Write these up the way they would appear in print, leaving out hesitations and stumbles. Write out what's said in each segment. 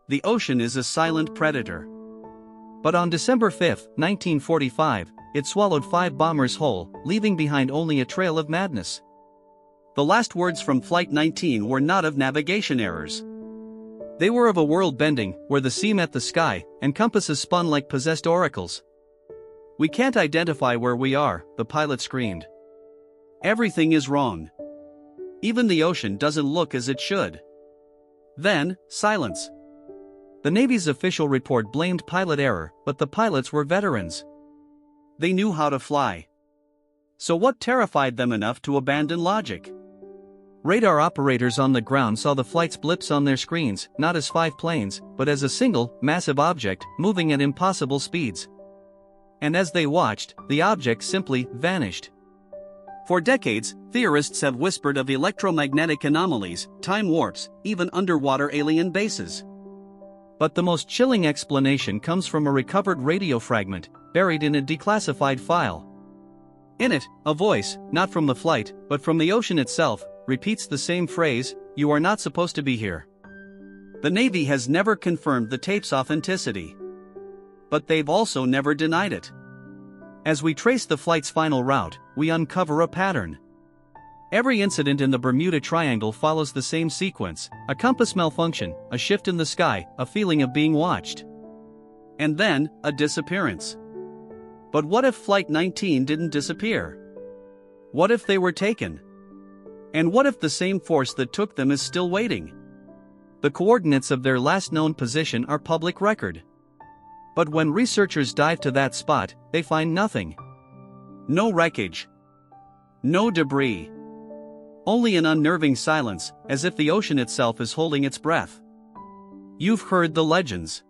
The ocean is a silent predator. But on December 5, 1945, it swallowed 5 bombers whole, leaving behind only a trail of madness. The last words from Flight 19 were not of navigation errors. They were of a world bending, where the sea met the sky, and compasses spun like possessed oracles. "We can't identify where we are," the pilot screamed. "Everything is wrong. Even the ocean doesn't look as it should." Then, silence. The Navy's official report blamed pilot error, but the pilots were veterans. They knew how to fly. So what terrified them enough to abandon logic? Radar operators on the ground saw the flight's blips on their screens, not as 5 planes, but as a single, massive object, moving at impossible speeds. And as they watched, the object simply vanished. For decades, theorists have whispered of electromagnetic anomalies, time warps, even underwater alien bases. But the most chilling explanation comes from a recovered radio fragment, buried in a declassified file. In it, a voice, not from the flight, but from the ocean itself, repeats the same phrase, "You are not supposed to be here." The Navy has never confirmed the tape's authenticity. But they've also never denied it. As we trace the flight's final route, we uncover a pattern. Every incident in the Bermuda Triangle follows the same sequence: a compass malfunction, a shift in the sky, a feeling of being watched. And then, a disappearance. But what if Flight 19 didn't disappear? What if they were taken? And what if the same force that took them is still waiting? The coordinates of their last known position are public record. But when researchers dive to that spot, they find nothing. No wreckage. No debris. Only an unnerving silence, as if the ocean itself is holding its breath. You've heard the legends.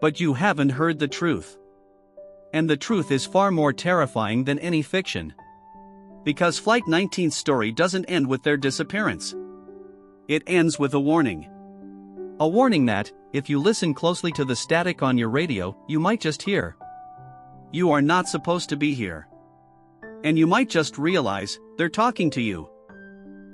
But you haven't heard the truth. And the truth is far more terrifying than any fiction. Because Flight 19's story doesn't end with their disappearance. It ends with a warning. A warning that, if you listen closely to the static on your radio, you might just hear, "You are not supposed to be here." And you might just realize, they're talking to you.